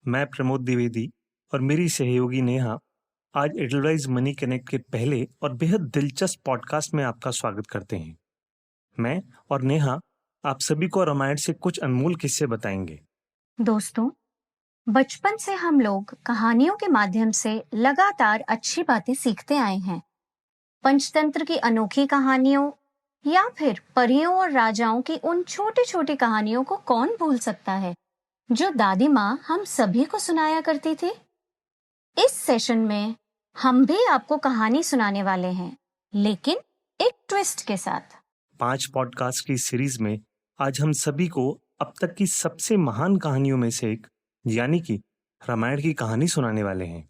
मैं प्रमोद द्विवेदी और मेरी सहयोगी नेहा आज एडलवाइज मनी कनेक्ट के पहले और बेहद दिलचस्प पॉडकास्ट में आपका स्वागत करते हैं। मैं और नेहा आप सभी को रामायण से कुछ अनमोल किस्से बताएंगे। दोस्तों, बचपन से हम लोग कहानियों के माध्यम से लगातार अच्छी बातें सीखते आए हैं। पंचतंत्र की अनोखी कहानियों या फिर परियों और राजाओं की उन छोटी छोटी कहानियों को कौन भूल सकता है, जो दादी माँ हम सभी को सुनाया करती थी। इस सेशन में हम भी आपको कहानी सुनाने वाले हैं, लेकिन एक ट्विस्ट के साथ। 5 पॉडकास्ट की सीरीज में आज हम सभी को अब तक की सबसे महान कहानियों में से एक यानी कि रामायण की कहानी सुनाने वाले हैं।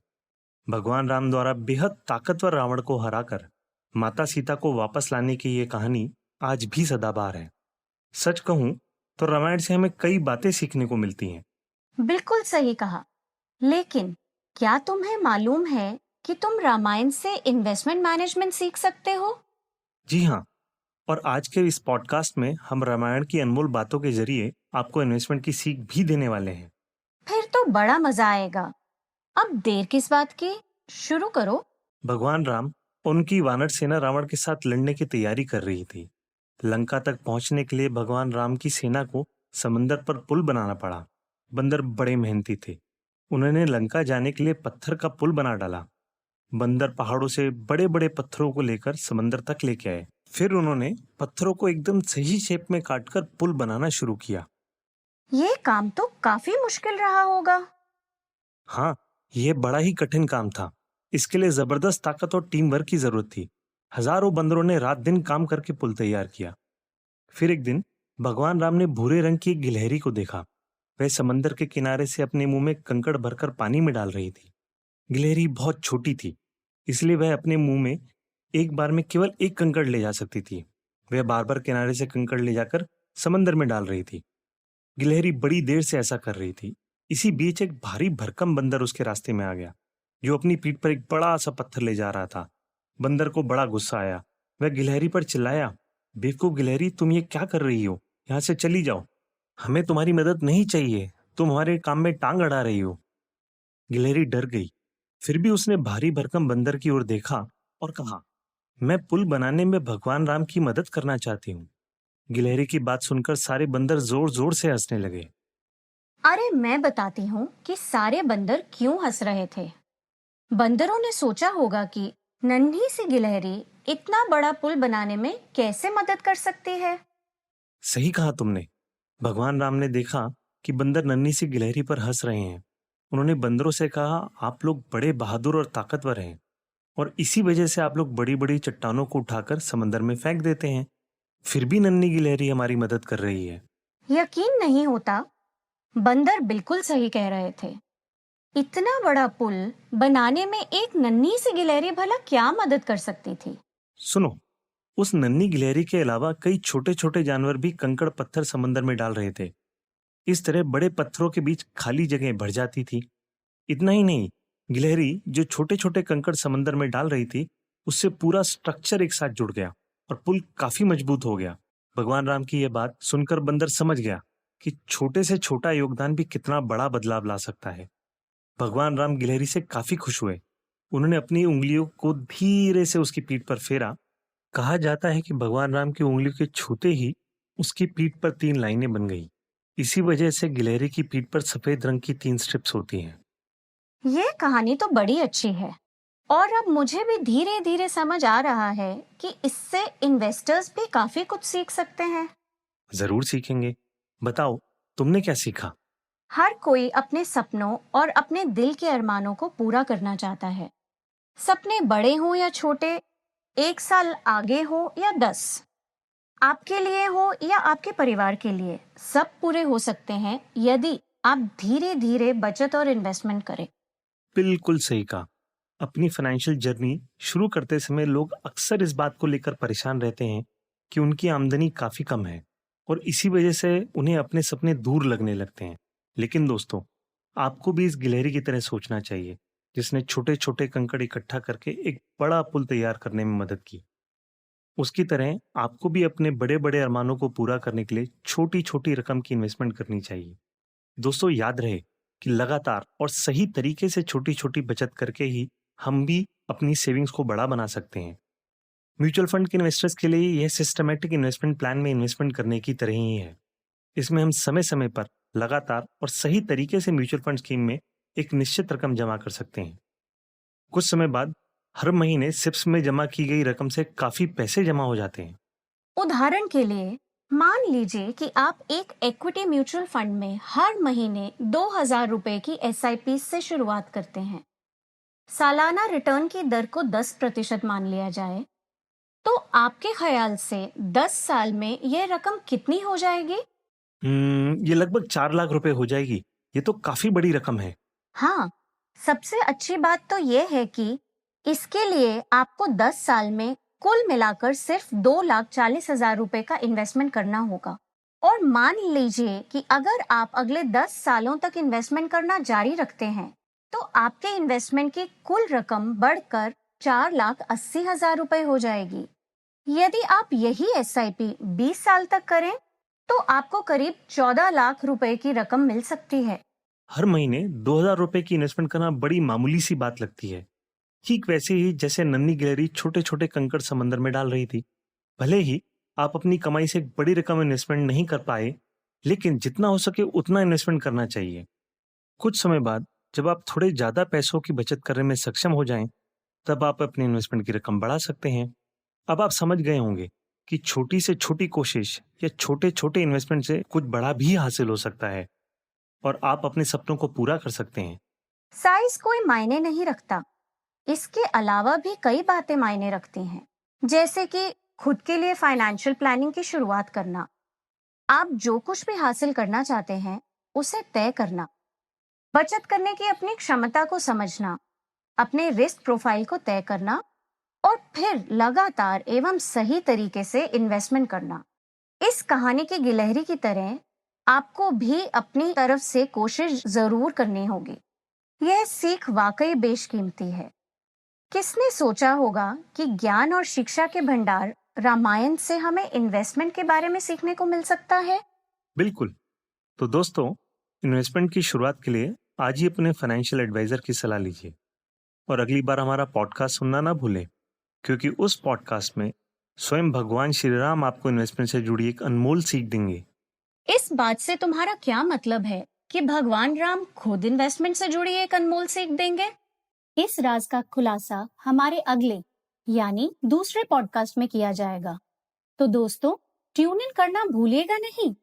भगवान राम द्वारा बेहद ताकतवर रावण को हराकर माता सीता को वापस लाने की ये कहानी आज भी सदाबहार है। सच कहूं तो रामायण से हमें कई बातें सीखने को मिलती हैं। बिल्कुल सही कहा। लेकिन क्या तुम्हें मालूम है कि तुम रामायण से इन्वेस्टमेंट मैनेजमेंट सीख सकते हो? जी हाँ, और आज के इस पॉडकास्ट में हम रामायण की अनमोल बातों के जरिए आपको इन्वेस्टमेंट की सीख भी देने वाले हैं। फिर तो बड़ा मजा आएगा। अब देर किस बात की, शुरू करो। भगवान राम उनकी वानर सेना रावण के साथ लड़ने की तैयारी कर रही थी। लंका तक पहुंचने के लिए भगवान राम की सेना को समंदर पर पुल बनाना पड़ा। बंदर बड़े मेहनती थे। उन्होंने लंका जाने के लिए पत्थर का पुल बना डाला। बंदर पहाड़ों से बड़े बड़े पत्थरों को लेकर समंदर तक लेके आए। फिर उन्होंने पत्थरों को एकदम सही शेप में काटकर पुल बनाना शुरू किया। ये काम तो काफी मुश्किल रहा होगा। हाँ, यह बड़ा ही कठिन काम था। इसके लिए जबरदस्त ताकत और टीम वर्क की जरूरत थी। हजारों बंदरों ने रात दिन काम करके पुल तैयार किया। फिर एक दिन भगवान राम ने भूरे रंग की एक गिलहरी को देखा। वह समंदर के किनारे से अपने मुंह में कंकड़ भरकर पानी में डाल रही थी। गिलहरी बहुत छोटी थी, इसलिए वह अपने मुंह में एक बार में केवल एक कंकड़ ले जा सकती थी। वह बार बार किनारे से कंकड़ ले जाकर समंदर में डाल रही थी। गिलहरी बड़ी देर से ऐसा कर रही थी। इसी बीच एक भारी भरकम बंदर उसके रास्ते में आ गया, जो अपनी पीठ पर एक बड़ा सा पत्थर ले जा रहा था। बंदर को बड़ा गुस्सा आया। वह गिलहरी पर चिल्लाया, बेवकूफ गिलहरी, तुम ये क्या कर रही हो? यहाँ से चली जाओ। हमें तुम्हारी मदद नहीं चाहिए। तुम हमारे काम में टांग अड़ा रही हो। गिलहरी डर गई। फिर भी उसने भारी भरकम बंदर की ओर देखा और कहा, मैं पुल बनाने में भगवान राम की मदद करना चाहती हूँ। गिलहरी की बात सुनकर सारे बंदर जोर जोर से हंसने लगे। अरे मैं बताती हूँ कि सारे बंदर क्यों हंस रहे थे। बंदरों ने सोचा होगा कि नन्ही सी गिलहरी इतना बड़ा पुल बनाने में कैसे मदद कर सकती है। सही कहा तुमने। भगवान राम ने देखा कि बंदर नन्ही सी गिलहरी पर हंस रहे हैं। उन्होंने बंदरों से कहा, आप लोग बड़े बहादुर और ताकतवर हैं और इसी वजह से आप लोग बड़ी बड़ी चट्टानों को उठाकर समंदर में फेंक देते हैं। फिर भी नन्ही गिलहरी हमारी मदद कर रही है। यकीन नहीं होता। बंदर बिल्कुल सही कह रहे थे। इतना बड़ा पुल बनाने में एक नन्ही सी गिलहरी भला क्या मदद कर सकती थी? सुनो, उस नन्ही गिलहरी के अलावा कई छोटे छोटे जानवर भी कंकड़ पत्थर समंदर में डाल रहे थे। इस तरह बड़े पत्थरों के बीच खाली जगह भर जाती थी। इतना ही नहीं, गिलहरी जो छोटे छोटे कंकड़ समंदर में डाल रही थी, उससे पूरा स्ट्रक्चर एक साथ जुड़ गया और पुल काफी मजबूत हो गया। भगवान राम की यह बात सुनकर बंदर समझ गया कि छोटे से छोटा योगदान भी कितना बड़ा बदलाव ला सकता है। भगवान राम गिलहरी से काफी खुश हुए। उन्होंने अपनी उंगलियों को धीरे से उसकी पीठ पर फेरा। कहा जाता है कि भगवान राम की उंगलियों के छूते ही उसकी पीठ पर 3 लाइनें बन गई। इसी वजह से गिलहरी की पीठ पर सफेद रंग की 3 स्ट्रिप्स होती हैं। ये कहानी तो बड़ी अच्छी है और अब मुझे भी धीरे धीरे समझ आ रहा है कि इससे इन्वेस्टर्स भी काफी कुछ सीख सकते हैं। जरूर सीखेंगे। बताओ, तुमने क्या सीखा? हर कोई अपने सपनों और अपने दिल के अरमानों को पूरा करना चाहता है। सपने बड़े हों या छोटे, 1 साल आगे हो या 10, आपके लिए हो या आपके परिवार के लिए, सब पूरे हो सकते हैं यदि आप धीरे धीरे बचत और इन्वेस्टमेंट करें। बिल्कुल सही कहा। अपनी फाइनेंशियल जर्नी शुरू करते समय लोग अक्सर इस बात को लेकर परेशान रहते हैं कि उनकी आमदनी काफी कम है और इसी वजह से उन्हें अपने सपने दूर लगने लगते हैं। लेकिन दोस्तों, आपको भी इस गिलहरी की तरह सोचना चाहिए, जिसने छोटे छोटे कंकड़ इकट्ठा करके एक बड़ा पुल तैयार करने में मदद की। उसकी तरह आपको भी अपने बड़े बड़े अरमानों को पूरा करने के लिए छोटी छोटी रकम की इन्वेस्टमेंट करनी चाहिए। दोस्तों, याद रहे, कि लगातार और सही तरीके से छोटी छोटी बचत करके ही हम भी अपनी सेविंग्स को बड़ा बना सकते हैं। म्यूचुअल फंड के इन्वेस्टर्स के लिए यह सिस्टमैटिक इन्वेस्टमेंट प्लान में इन्वेस्टमेंट करने की तरह ही है। इसमें हम समय समय पर लगातार और सही तरीके से म्यूचुअल फंड स्कीम में एक निश्चित रकम जमा कर सकते हैं। कुछ समय बाद हर महीने सिप्स में जमा की गई रकम से काफी पैसे जमा हो जाते हैं। उदाहरण के लिए मान लीजिए कि आप एक इक्विटी म्यूचुअल फंड में हर महीने 2,000 रुपए की SIP से शुरुआत करते हैं। सालाना रिटर्न की दर को 10% मान लिया जाए तो आपके ख्याल से 10 साल में यह रकम कितनी हो जाएगी? ये लगभग 4 लाख रुपए हो जाएगी। ये तो काफी बड़ी रकम है। हाँ, सबसे अच्छी बात तो यह है कि इसके लिए आपको 10 साल में कुल मिलाकर सिर्फ 2,40,000 रुपए का इन्वेस्टमेंट करना होगा। और मान लीजिए कि अगर आप अगले 10 सालों तक इन्वेस्टमेंट करना जारी रखते हैं तो आपके इन्वेस्टमेंट की कुल रकम बढ़कर 4,80,000 रुपए हो जाएगी। यदि आप यही SIP 20 साल तक करें तो आपको करीब 14 लाख रुपए की रकम मिल सकती है। हर महीने 2,000 रुपए की इन्वेस्टमेंट करना बड़ी मामूली सी बात लगती है। ठीक वैसे ही जैसे नन्ही गिलहरी छोटे छोटे कंकड़ समंदर में डाल रही थी। भले ही आप अपनी कमाई से एक बड़ी रकम इन्वेस्टमेंट नहीं कर पाए, लेकिन जितना हो सके उतना इन्वेस्टमेंट करना चाहिए। कुछ समय बाद जब आप थोड़े ज्यादा पैसों की बचत करने में सक्षम हो जाएं, तब आप अपनी इन्वेस्टमेंट की रकम बढ़ा सकते हैं। अब आप समझ गए होंगे कि छोटी से छोटी कोशिश या छोटे छोटे इन्वेस्टमेंट से कुछ बड़ा भी हासिल हो सकता है और आप अपने सपनों को पूरा कर सकते हैं। साइज कोई मायने नहीं रखता। इसके अलावा भी कई बातें मायने रखती हैं, जैसे कि खुद के लिए फाइनेंशियल प्लानिंग की शुरुआत करना, आप जो कुछ भी हासिल करना चाहते हैं उसे तय करना, बचत करने की अपनी क्षमता को समझना, अपने रिस्क प्रोफाइल को तय करना और फिर लगातार एवं सही तरीके से इन्वेस्टमेंट करना। इस कहानी की गिलहरी की तरह आपको भी अपनी तरफ से कोशिश जरूर करनी होगी। यह सीख वाकई बेशकीमती है। किसने सोचा होगा कि ज्ञान और शिक्षा के भंडार रामायण से हमें इन्वेस्टमेंट के बारे में सीखने को मिल सकता है? बिल्कुल। तो दोस्तों, इन्वेस्टमेंट की शुरुआत के लिए आज ही अपने फाइनेंशियल एडवाइजर की सलाह लीजिए और अगली बार हमारा पॉडकास्ट सुनना ना भूलें, क्योंकि उस पॉडकास्ट में स्वयं भगवान श्री राम आपको इन्वेस्टमेंट से जुड़ी एक अनमोल सीख देंगे। इस बात से तुम्हारा क्या मतलब है कि भगवान राम खुद इन्वेस्टमेंट से जुड़ी एक अनमोल सीख देंगे? इस राज का खुलासा हमारे अगले यानी दूसरे पॉडकास्ट में किया जाएगा। तो दोस्तों, ट्यून इन करना भूलिएगा नहीं।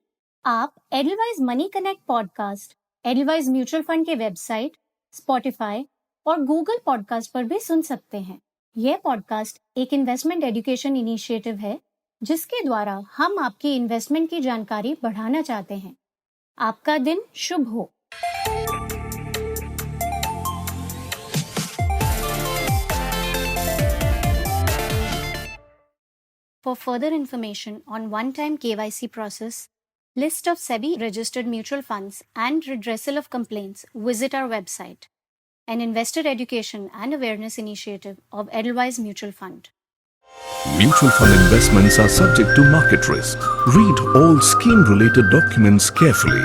आप Edelweiss money connect podcast Edelweiss mutual fund के वेबसाइट, स्पॉटिफाई और गूगल पॉडकास्ट पर भी सुन सकते हैं। यह पॉडकास्ट एक इन्वेस्टमेंट एजुकेशन इनिशिएटिव है जिसके द्वारा हम आपकी इन्वेस्टमेंट की जानकारी बढ़ाना चाहते हैं। आपका दिन शुभ हो। For further information on one-time KYC process, list of SEBI registered mutual funds and redressal of complaints, visit our website, an investor education and awareness initiative of Edelweiss Mutual Fund. Mutual fund investments are subject to market risk. Read all scheme-related documents carefully.